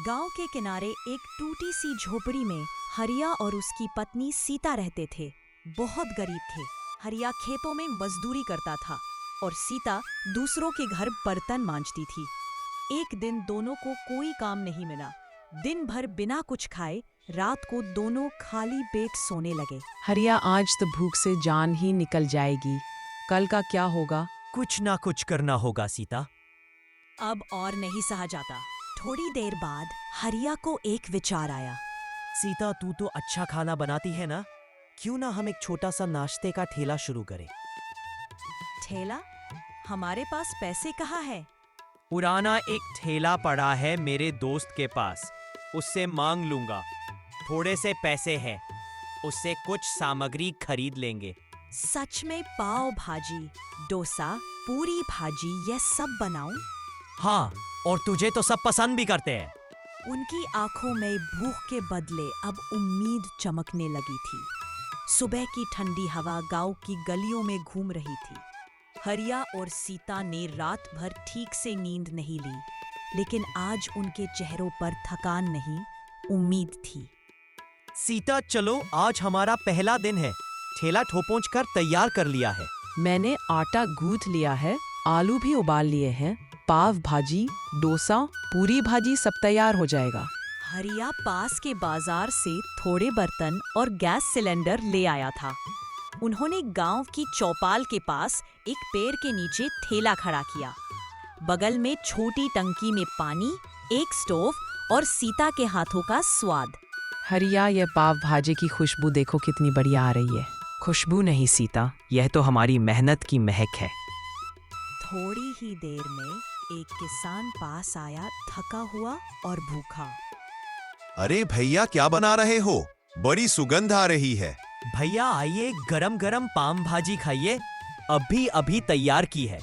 गांव के किनारे एक टूटी सी झोपड़ी में हरिया और उसकी पत्नी सीता रहते थे। बहुत गरीब थे। हरिया खेतों में मजदूरी करता था और सीता दूसरों के घर बर्तन मांजती थी। एक दिन दोनों को कोई काम नहीं मिला। दिन भर बिना कुछ खाए रात को दोनों खाली पेट सोने लगे। हरिया, आज तो भूख से जान ही निकल जाएगी। कल का क्या होगा? कुछ ना कुछ करना होगा सीता। अब और नहीं सहा जाता। थोड़ी देर बाद हरिया को एक विचार आया। सीता, तू तो अच्छा खाना बनाती है ना, क्यों ना हम एक छोटा सा नाश्ते का ठेला शुरू करें। ठेला? हमारे पास पैसे कहाँ है? पुराना एक ठेला पड़ा है मेरे दोस्त के पास, उससे मांग लूंगा। थोड़े से पैसे हैं, उससे कुछ सामग्री खरीद लेंगे। सच में पाव भाजी, डोसा, पूरी भाजी ये सब बनाऊं? हाँ, और तुझे तो सब पसंद भी करते हैं। उनकी आंखों में भूख के बदले अब उम्मीद चमकने लगी थी। सुबह की ठंडी हवा गांव की गलियों में घूम रही थी। हरिया और सीता ने रात भर ठीक से नींद नहीं ली, लेकिन आज उनके चेहरों पर थकान नहीं, उम्मीद थी। सीता, चलो, आज हमारा पहला दिन है। ठेला ठोपोंच कर तैयार कर लिया है। मैंने आटा गूंथ लिया है, आलू भी उबाल लिए हैं, पाव भाजी, डोसा, पूरी भाजी सब तैयार हो जाएगा। हरिया पास के बाजार से थोड़े बर्तन और गैस सिलेंडर ले आया था। उन्होंने गांव की चौपाल के पास एक पेड़ के नीचे ठेला खड़ा किया। बगल में छोटी टंकी में पानी, एक स्टोव और सीता के हाथों का स्वाद। हरिया, यह पाव भाजी की खुशबू देखो कितनी बढ़िया आ रही है। खुशबू नहीं सीता, यह तो हमारी मेहनत की महक है। थोड़ी ही देर में एक किसान पास आया, थका हुआ और भूखा। अरे भैया, क्या बना रहे हो? बड़ी सुगंध आ रही है। भैया आइए, गरम गरम पाव भाजी खाइए, अभी अभी तैयार की है।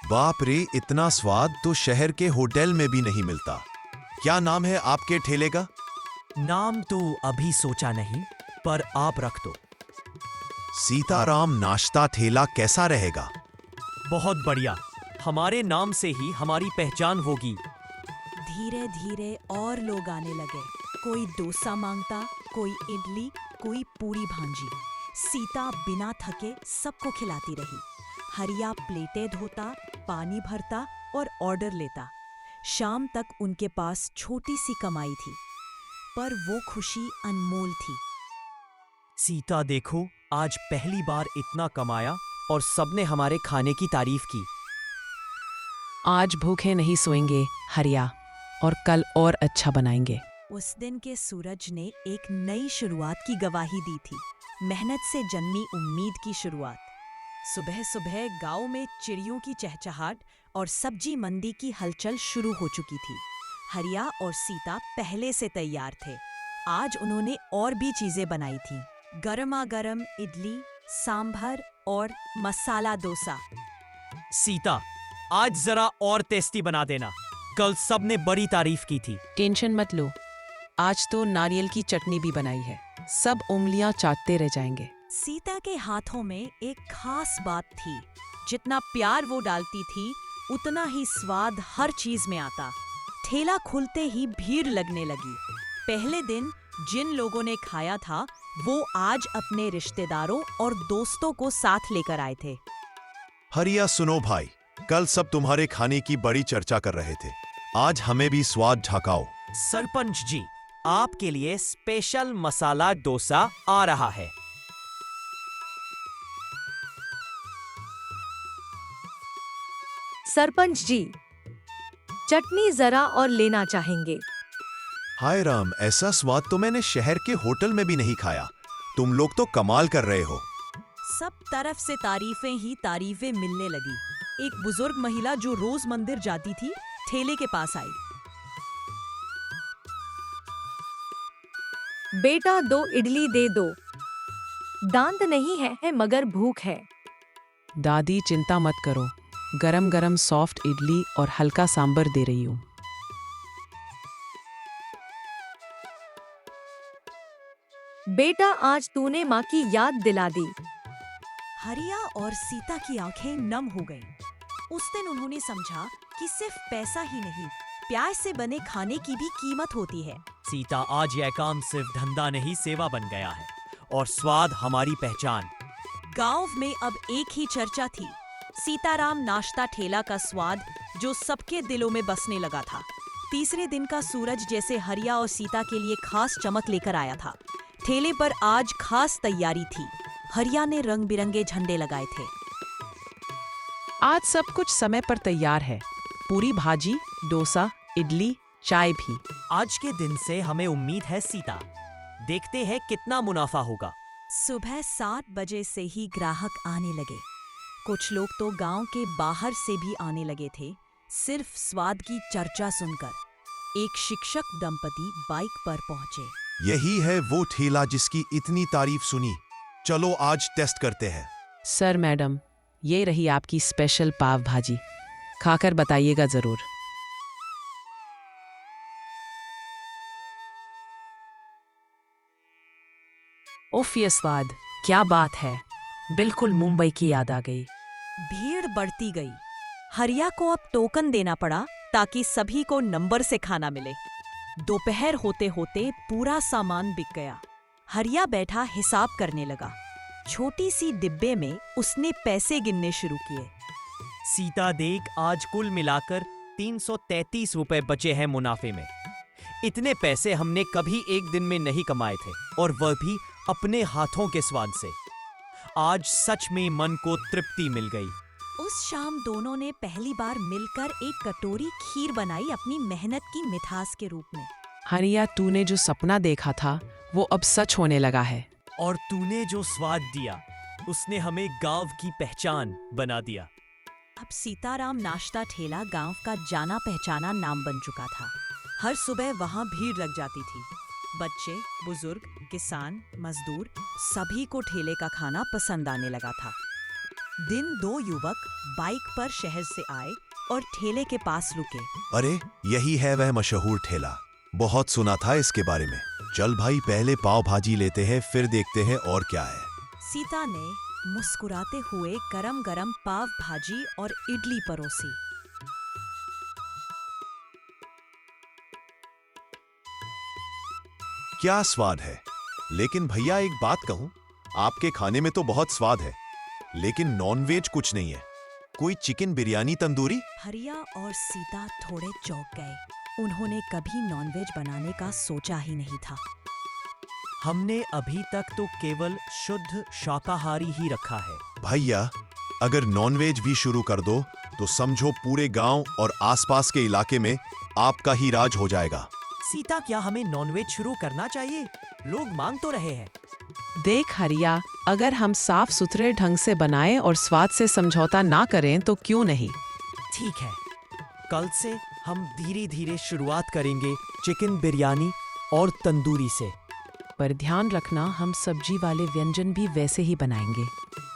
बाप रे, इतना स्वाद तो शहर के होटल में भी नहीं मिलता। क्या नाम है आपके ठेले का? नाम तो अभी सोचा नहीं, पर आप रख दो। सीताराम नाश्ता ठेला कैसा रहेगा? बहुत बढ़िया, हमारे नाम से ही हमारी पहचान होगी। धीरे धीरे और लोग आने लगे। कोई डोसा मांगता, कोई इडली, कोई पूरी भांजी। सीता बिना थके सबको खिलाती रही। हरिया प्लेटें धोता, पानी भरता और ऑर्डर लेता। शाम तक उनके पास छोटी सी कमाई थी, पर वो खुशी अनमोल थी। सीता देखो, आज पहली बार इतना कमाया और सबने हमारे खाने की तारीफ की। आज भूखे नहीं सोएंगे हरिया, और कल और अच्छा बनाएंगे। उस दिन के सूरज ने एक नई शुरुआत की गवाही दी थी। मेहनत से जन्मी उम्मीद की शुरुआत। सुबह सुबह गांव में चिड़ियों की चहचहाट और सब्जी मंडी की हलचल शुरू हो चुकी थी। हरिया और सीता पहले से तैयार थे। आज उन्होंने और भी चीजें बनाई थीं। गरमा गरम इडली, सांभर और मसाला डोसा। सीता, आज जरा और टेस्टी बना देना, कल सबने बड़ी तारीफ की थी। टेंशन मत लो, आज तो नारियल की चटनी भी बनाई है, सब उंगलियां चाटते रह जाएंगे। सीता के हाथों में एक खास बात थी। जितना प्यार वो डालती थी, उतना ही स्वाद हर चीज में आता। ठेला खुलते ही भीड़ लगने लगी। पहले दिन जिन लोगों ने खाया था, वो आज अपने रिश्तेदारों और दोस्तों को साथ लेकर आए थे। हरिया, सुनो भाई, कल सब तुम्हारे खाने की बड़ी चर्चा कर रहे थे। आज हमें भी स्वाद झकाओ। सरपंच जी, आपके लिए स्पेशल मसाला डोसा आ रहा है। सरपंच जी, चटनी जरा और लेना चाहेंगे। हाय राम, ऐसा स्वाद तो मैंने शहर के होटल में भी नहीं खाया। तुम लोग तो कमाल कर रहे हो। सब तरफ से तारीफें ही तारीफें मिलने लगी। एक बुजुर्ग महिला जो रोज मंदिर जाती थी, ठेले के पास आई। बेटा, 2 इडली दे दो। दांत नहीं है मगर भूख है। दादी चिंता मत करो, गरम गरम सॉफ्ट इडली और हल्का सांबर दे रही हूँ। बेटा, आज तूने माँ की याद दिला दी। हरिया और सीता की आंखें नम हो गईं। उस दिन उन्होंने समझा कि सिर्फ पैसा ही नहीं, प्यार से बने खाने की भी कीमत होती है। सीता, आज यह काम सिर्फ धंधा नहीं सेवा बन गया है, और स्वाद हमारी पहचान। गांव में अब एक ही चर्चा थी, सीताराम नाश्ता ठेला का स्वाद जो सबके दिलों में बसने लगा था। तीसरे दिन का सूरज जैसे हरिया और सीता के लिए खास चमक लेकर आया था। ठेले पर आज खास तैयारी थी। हरिया ने रंग बिरंगे झंडे लगाए थे। आज सब कुछ समय पर तैयार है। पूरी भाजी, डोसा, इडली, चाय भी। आज के दिन से हमें उम्मीद है सीता। देखते हैं कितना मुनाफा होगा। सुबह 7 बजे से ही ग्राहक आने लगे। कुछ लोग तो गांव के बाहर से भी आने लगे थे, सिर्फ स्वाद की चर्चा सुनकर। एक शिक्षक दंपति बाइक पर पहुंचे। यही है वो ठेला जिसकी इतनी तारीफ सुनी। चलो आज टेस्ट करते हैं। सर मैडम, ये रही आपकी स्पेशल पाव भाजी। खाकर बताइएगा जरूर। उफ, ये स्वाद, क्या बात है। बिल्कुल मुंबई की याद आ गई। भीड़ बढ़ती गई। हरिया को अब टोकन देना पड़ा ताकि सभी को नंबर से खाना मिले। दोपहर होते होते पूरा सामान बिक गया। हरिया बैठा हिसाब करने लगा। छोटी सी डिब्बे में उसने पैसे गिनने शुरू किए। सीता देख, आज कुल मिलाकर 333 रुपए बचे हैं मुनाफे में। इतने पैसे हमने कभी एक दिन में नहीं कमाए थे, और वह भी अपने हाथों के स्वाद से। आज सच में मन को तृप्ति मिल गई। उस शाम दोनों ने पहली बार मिलकर एक कटोरी खीर बनाई, अपनी मेहनत की मिठास के रूप में। हरिया, तूने जो सपना देखा था वो अब सच होने लगा है। और तूने जो स्वाद दिया, उसने हमें गांव की पहचान बना दिया। अब सीताराम नाश्ता ठेला गांव का जाना पहचाना नाम बन चुका था। हर सुबह वहां भीड़ लग जाती थी। बच्चे, बुजुर्ग, किसान, मजदूर, सभी को ठेले का खाना पसंद आने लगा था। दिन 2 युवक बाइक पर शहर से आए और ठेले के पास रुके। अरे, यही है वह मशहूर ठेला। बहुत सुना था इसके बारे में। चल भाई, पहले पाव भाजी लेते हैं, फिर देखते हैं और क्या है। सीता ने मुस्कुराते हुए गरम गरम पाव भाजी और इडली परोसी। क्या स्वाद है। लेकिन भैया, एक बात कहूं, आपके खाने में तो बहुत स्वाद है, लेकिन नॉनवेज कुछ नहीं है। कोई चिकन बिरयानी, तंदूरी? हरिया और सीता थोड़े चौंक गए। उन्होंने कभी नॉनवेज बनाने का सोचा ही नहीं था। हमने अभी तक तो केवल शुद्ध शाकाहारी ही रखा है। भैया, अगर नॉनवेज भी शुरू कर दो तो समझो पूरे गांव और आसपास के इलाके में आपका ही राज हो जाएगा। सीता, क्या हमें नॉनवेज शुरू करना चाहिए? लोग मांग तो रहे हैं। देख हरिया, अगर हम साफ सुथरे ढंग से बनाएं और स्वाद से समझौता ना करें तो क्यों नहीं। ठीक है, कल से हम धीरे धीरे शुरुआत करेंगे चिकन बिरयानी और तंदूरी से। पर ध्यान रखना, हम सब्जी वाले व्यंजन भी वैसे ही बनाएंगे।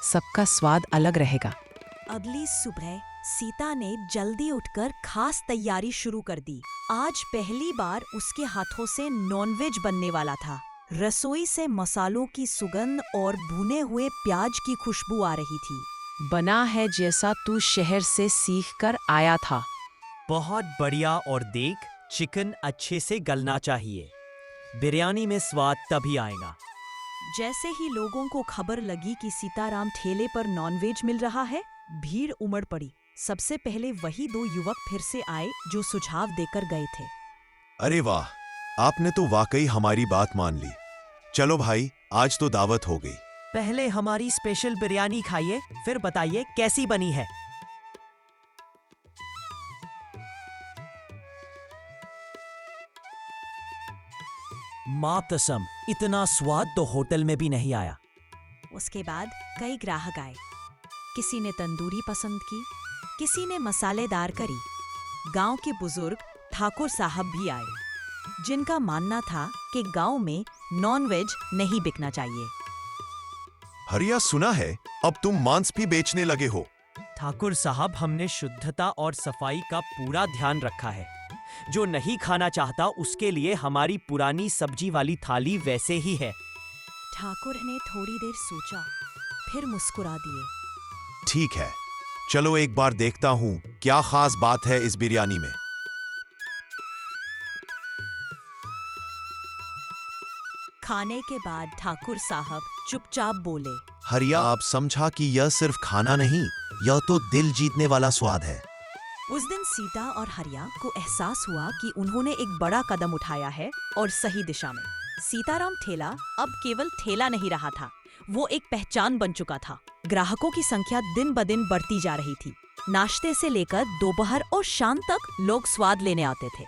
सबका स्वाद अलग रहेगा। अगली सुबह सीता ने जल्दी उठकर खास तैयारी शुरू कर दी। आज पहली बार उसके हाथों से नॉनवेज बनने वाला था। रसोई से मसालों की सुगंध और भुने हुए प्याज की खुशबू आ रही थी। बना है जैसा तू शहर से सीख कर आया था। बहुत बढ़िया। और देख, चिकन अच्छे से गलना चाहिए। बिरयानी में स्वाद तभी आएगा। जैसे ही लोगों को खबर लगी कि सीताराम ठेले पर नॉनवेज मिल रहा है, भीड़ उमड़ पड़ी। सबसे पहले वही 2 युवक फिर से आए जो सुझाव देकर गए थे। अरे वाह, आपने तो वाकई हमारी बात मान ली। चलो भाई, आज तो दावत हो गई। पहले हमारी स्पेशल बिरयानी खाइए, फिर बताइए कैसी बनी है। माँ कसम, इतना स्वाद तो होटल में भी नहीं आया। उसके बाद कई ग्राहक आए। किसी ने तंदूरी पसंद की, किसी ने मसालेदार करी। गांव के बुजुर्ग ठाकुर साहब भी आए, जिनका मानना था कि गांव में नॉनवेज नहीं बिकना चाहिए। हरिया, सुना है अब तुम मांस भी बेचने लगे हो। ठाकुर साहब, हमने शुद्धता और सफाई का पूरा ध्यान रखा है। जो नहीं खाना चाहता उसके लिए हमारी पुरानी सब्जी वाली थाली वैसे ही है। ठाकुर ने थोड़ी देर सोचा, फिर मुस्कुरा दिए। ठीक है, चलो एक बार देखता हूँ क्या खास बात है इस बिरयानी में। खाने के बाद ठाकुर साहब चुपचाप बोले। हरिया, आप समझा कि यह सिर्फ खाना नहीं, यह तो दिल जीतने वाला स्वाद है। उस दिन सीता और हरिया को एहसास हुआ कि उन्होंने एक बड़ा कदम उठाया है और सही दिशा में। सीताराम ठेला अब केवल ठेला नहीं रहा था, वो एक पहचान बन चुका था। ग्राहकों की संख्या दिन ब दिन बढ़ती जा रही थी। नाश्ते से लेकर दोपहर और शाम तक लोग स्वाद लेने आते थे।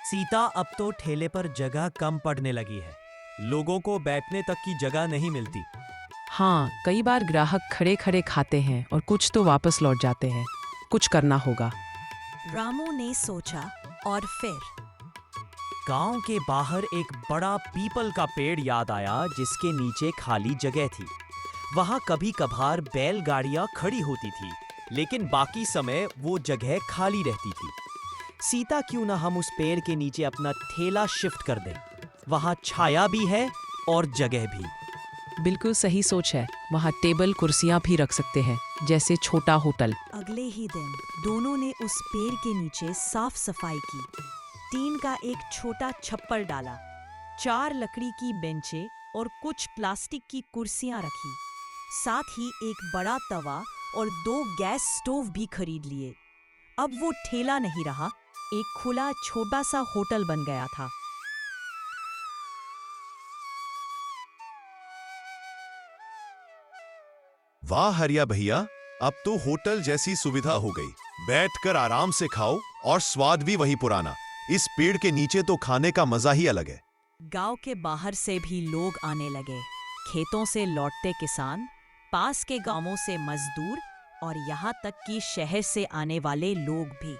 सीता, अब तो ठेले पर जगह कम पड़ने लगी है। लोगों को बैठने तक की जगह नहीं मिलती। हाँ, कई बार ग्राहक खड़े खड़े खाते हैं और कुछ तो वापस लौट जाते हैं। कुछ करना होगा। रामू ने सोचा और फिर गांव के बाहर एक बड़ा पीपल का पेड़ याद आया जिसके नीचे खाली जगह थी। वहां कभी कभार बैलगाड़ियां खड़ी होती थी, लेकिन बाकी समय वो जगह खाली रहती थी। सीता, क्यों ना हम उस पेड़ के नीचे अपना ठेला शिफ्ट कर दें? वहां छाया भी है और जगह भी। बिल्कुल सही सोच है। वहाँ टेबल कुर्सियाँ भी रख सकते हैं, जैसे छोटा होटल। अगले ही दिन दोनों ने उस पेड़ के नीचे साफ सफाई की। टीन का एक छोटा छप्पर डाला, 4 लकड़ी की बेंचें और कुछ प्लास्टिक की कुर्सियां रखी। साथ ही एक बड़ा तवा और 2 गैस स्टोव भी खरीद लिए। अब वो ठेला नहीं रहा, एक खुला छोटा सा होटल बन गया था। वाह हरिया भैया, अब तो होटल जैसी सुविधा हो गई। बैठकर आराम से खाओ और स्वाद भी वही पुराना। इस पेड़ के नीचे तो खाने का मजा ही अलग है। गांव के बाहर से भी लोग आने लगे। खेतों से लौटते किसान, पास के गांवों से मजदूर और यहाँ तक कि शहर से आने वाले लोग भी।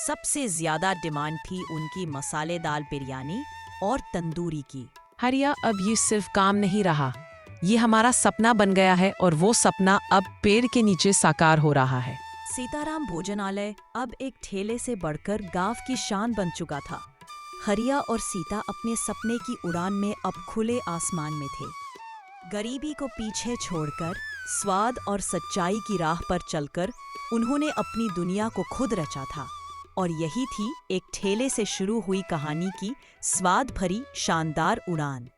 सबसे ज्यादा डिमांड थी उनकी मसालेदार बिरयानी और तंदूरी की। हरिया, अब ये सिर्फ काम नहीं रहा, ये हमारा सपना बन गया है और वो सपना अब पेड़ के नीचे साकार हो रहा है। सीताराम भोजनालय अब एक ठेले से बढ़कर गांव की शान बन चुका था। हरिया और सीता अपने सपने की उड़ान में अब खुले आसमान में थे। गरीबी को पीछे छोड़कर, स्वाद और सच्चाई की राह पर चलकर उन्होंने अपनी दुनिया को खुद रचा था। और यही थी एक ठेले से शुरू हुई कहानी की स्वाद भरी शानदार उड़ान।